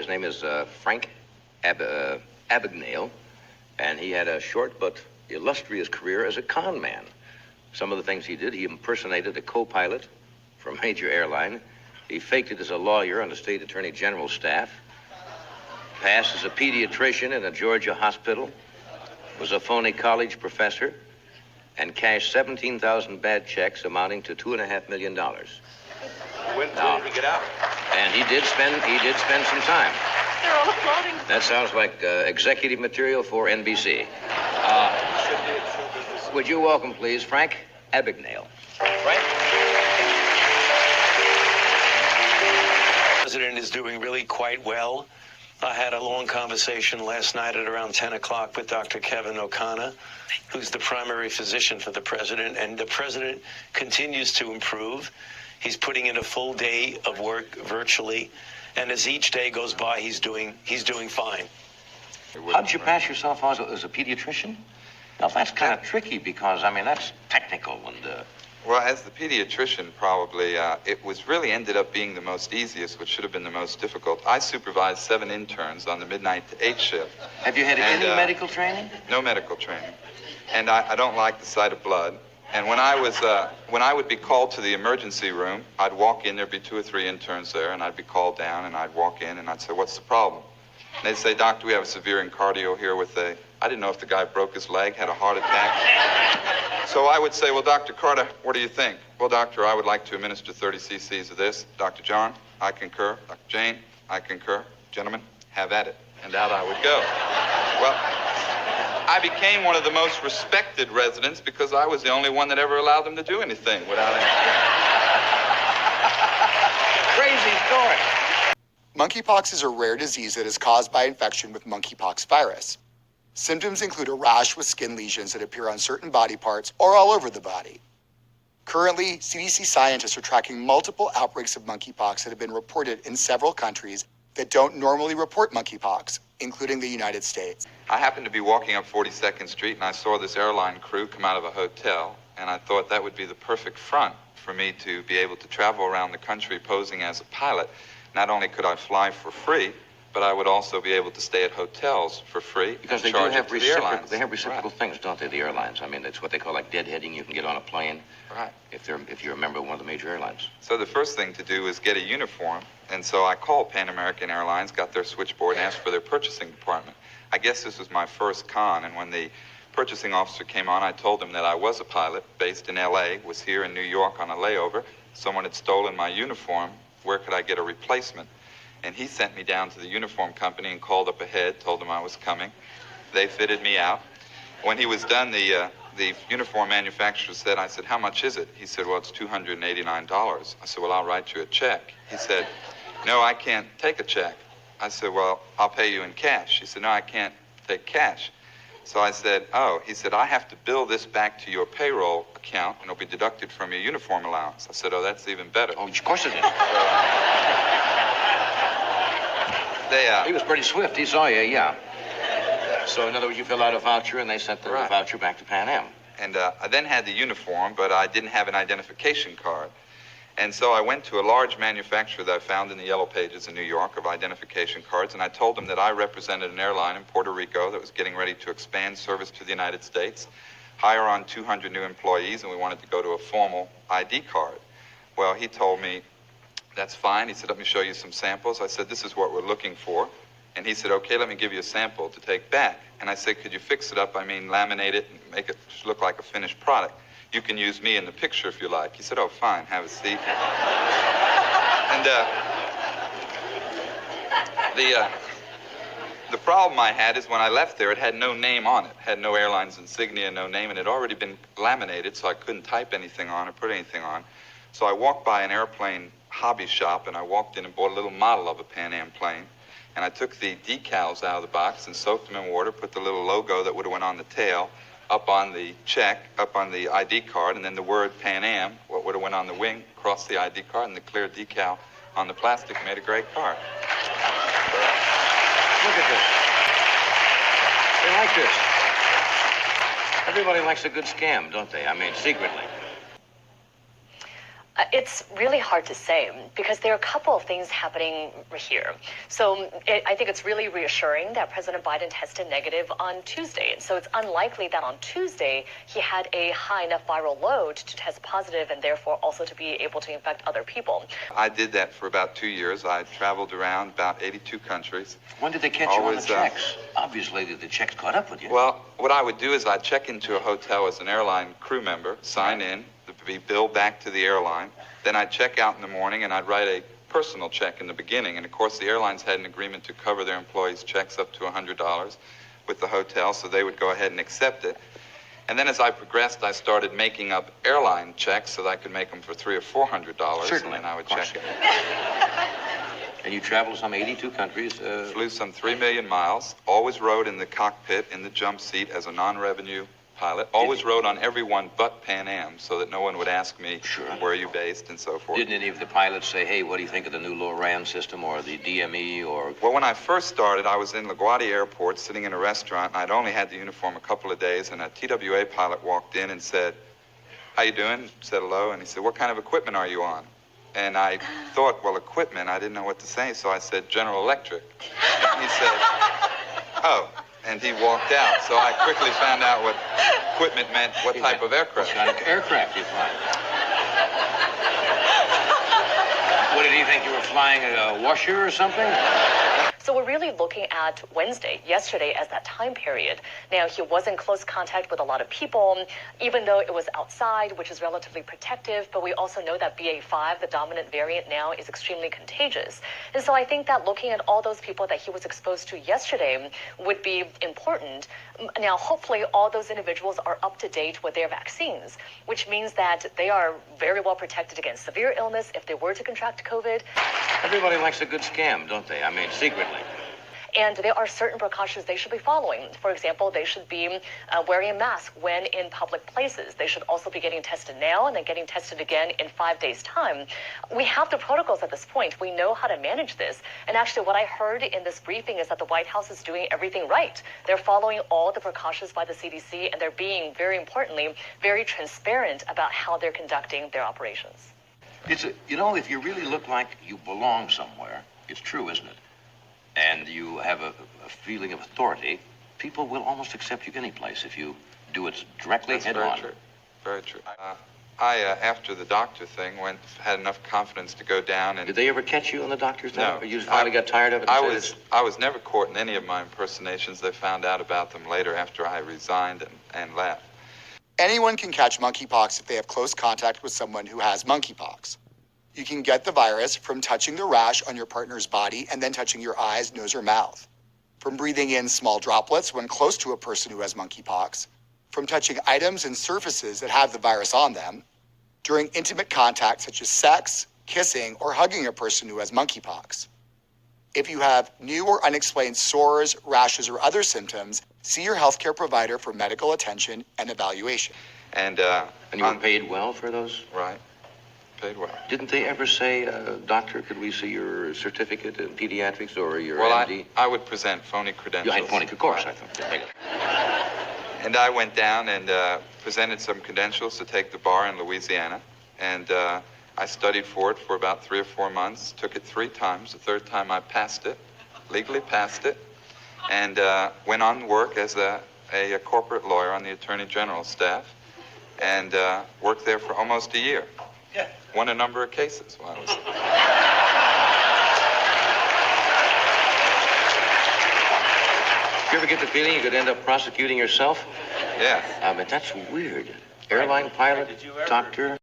His name is Frank Abagnale, and he had a short but illustrious career as a con man. Some of the things he did, he impersonated a co-pilot for a major airline. He faked it as a lawyer on the state attorney general's staff, passed as a pediatrician in a Georgia hospital, was a phony college professor, and cashed 17,000 bad checks amounting to $2.5 million. When did he get out? And he did spend some time. They're all applauding. That sounds like executive material for NBC. Would you welcome, please, Frank Abagnale. Frank? The president is doing really quite well. I had a long conversation last night at around 10 o'clock with Dr. Kevin O'Connor, who's the primary physician for the president, and the president continues to improve. He's putting in a full day of work virtually, and as each day goes by, he's doing fine. How did you pass yourself as a pediatrician? Now, that's kind of tricky because, I mean, that's technical and... Well, as the pediatrician, probably, it was really ended up being the most easiest, which should have been the most difficult. I supervised 7 interns on the midnight to 8 shift. Have you had any medical training? No medical training. And I don't like the sight of blood. And when I would be called to the emergency room, I'd walk in, there'd be 2 or 3 interns there, and I'd be called down, and I'd walk in, and I'd say, "What's the problem?" And they'd say, "Doctor, we have a severe incardio here with a..." I didn't know if the guy broke his leg, had a heart attack. So I would say, "Well, Dr. Carter, what do you think?" "Well, doctor, I would like to administer 30 cc's of this." "Dr. John, I concur." "Dr. Jane, I concur." "Gentlemen, have at it." And out I would go. Well, I became one of the most respected residents because I was the only one that ever allowed them to do anything without any... Crazy story. Monkeypox is a rare disease that is caused by infection with monkeypox virus. Symptoms include a rash with skin lesions that appear on certain body parts or all over the body. Currently, CDC scientists are tracking multiple outbreaks of monkeypox that have been reported in several countries that don't normally report monkeypox, including the United States. I happened to be walking up 42nd Street and I saw this airline crew come out of a hotel, and I thought that would be the perfect front for me to be able to travel around the country posing as a pilot. Not only could I fly for free, but I would also be able to stay at hotels for free. Because they do have reciprocal things, don't they, the airlines? I mean, it's what they call like deadheading. You can get on a plane. Right. If you're a member of one of the major airlines. So the first thing to do is get a uniform. And so I called Pan American Airlines, got their switchboard, and asked for their purchasing department. I guess this was my first con, and when the purchasing officer came on, I told him that I was a pilot based in LA, was here in New York on a layover. Someone had stolen my uniform. Where could I get a replacement? And he sent me down to the uniform company and called up ahead, told them I was coming. They fitted me out. When he was done, the uniform manufacturer said, I said, "How much is it?" He said, "Well, it's $289. I said, "Well, I'll write you a check." He said, "No, I can't take a check." I said, "Well, I'll pay you in cash." He said, "No, I can't take cash." So I said, "Oh," he said, "I have to bill this back to your payroll account and it'll be deducted from your uniform allowance." I said, "Oh, that's even better." Oh, of course it is. He was pretty swift. He saw you, yeah. So in other words, you filled out a voucher and they sent the voucher back to Pan Am. And I then had the uniform, but I didn't have an identification card. And so I went to a large manufacturer that I found in the Yellow Pages in New York of identification cards, and I told them that I represented an airline in Puerto Rico that was getting ready to expand service to the United States, hire on 200 new employees, and we wanted to go to a formal ID card. Well, he told me, "That's fine." He said, "Let me show you some samples." I said, "This is what we're looking for." And he said, "Okay, let me give you a sample to take back." And I said, "Could you fix it up? I mean, laminate it and make it look like a finished product. You can use me in the picture if you like." He said, "Oh, fine, have a seat." And the problem I had is when I left there, it had no name on it. It had no airline's insignia, no name, and it had already been laminated, so I couldn't type anything on or put anything on. So I walked by an airplane hobby shop, and I walked in and bought a little model of a Pan Am plane. And I took the decals out of the box and soaked them in water, put the little logo that would have went on the tail up on the check, up on the ID card, and then the word Pan Am, what would have went on the wing, across the ID card, and the clear decal on the plastic made a great car. Look at this. They like this. Everybody likes a good scam, don't they? I mean, secretly. It's really hard to say because there are a couple of things happening here. So I think it's really reassuring that President Biden tested negative on Tuesday. So it's unlikely that on Tuesday he had a high enough viral load to test positive and therefore also to be able to infect other people. I did that for about 2 years. I traveled around about 82 countries. When did they catch you on the checks? Obviously, the checks caught up with you. Well, what I would do is I'd check into a hotel as an airline crew member, sign in, be billed back to the airline. Then I'd check out in the morning and I'd write a personal check in the beginning. And of course, the airlines had an agreement to cover their employees' checks up to $100 with the hotel, so they would go ahead and accept it. And then as I progressed, I started making up airline checks so that I could make them for $300 or $400. Certainly, and then I would check it. And you traveled some 82 countries. Flew some 3 million miles. Always rode in the cockpit in the jump seat as a non-revenue pilot. Always rode on every one but Pan Am, so that no one would ask me, where are you based, and so forth. Didn't any of the pilots say, hey, what do you think of the new low-ran system or the DME or... Well, when I first started, I was in LaGuardia Airport sitting in a restaurant, and I'd only had the uniform a couple of days, and a TWA pilot walked in and said, how you doing? Said hello, and he said, what kind of equipment are you on? And I thought, well, equipment, I didn't know what to say, so I said, General Electric. And he said, oh. And he walked out, so I quickly found out what equipment meant, what type of aircraft. What kind of aircraft you flying? What, did he think you were flying a washer or something? So we're really looking at Wednesday, yesterday, as that time period. Now, he was in close contact with a lot of people, even though it was outside, which is relatively protective. But we also know that BA.5, the dominant variant now, is extremely contagious. And so I think that looking at all those people that he was exposed to yesterday would be important. Now, hopefully, all those individuals are up to date with their vaccines, which means that they are very well protected against severe illness if they were to contract COVID. Everybody likes a good scam, don't they? I mean, secretly. And there are certain precautions they should be following. For example, they should be wearing a mask when in public places. They should also be getting tested now and then getting tested again in 5 days' time. We have the protocols at this point. We know how to manage this. And actually, what I heard in this briefing is that the White House is doing everything right. They're following all the precautions by the CDC, and they're being, very importantly, very transparent about how they're conducting their operations. You know, if you really look like you belong somewhere, it's true, isn't it? And you have a feeling of authority, people will almost accept you any place if you do it directly head on. That's very true. Very true. I after the doctor thing, had enough confidence to go down and... Did they ever catch you on the doctor's thing? No. Or you finally got tired of it? I was never caught in any of my impersonations. They found out about them later after I resigned and left. Anyone can catch monkeypox if they have close contact with someone who has monkeypox. You can get the virus from touching the rash on your partner's body and then touching your eyes, nose, or mouth, from breathing in small droplets when close to a person who has monkeypox, from touching items and surfaces that have the virus on them, during intimate contact such as sex, kissing, or hugging a person who has monkeypox. If you have new or unexplained sores, rashes, or other symptoms, see your healthcare provider for medical attention and evaluation. And you were paid well for those? Right. Paid well. Didn't they ever say, doctor, could we see your certificate in pediatrics or your MD? Well, I would present phony credentials. You had phony, of course, I thought. And I went down and presented some credentials to take the bar in Louisiana. And I studied for it for about 3 or 4 months, took it 3 times. The third time I passed it, legally passed it, and went on to work as a corporate lawyer on the Attorney General's staff, and worked there for almost a year. Yeah. Won a number of cases while I was there. You ever get the feeling you could end up prosecuting yourself? Yeah. But that's weird. Airline pilot, doctor.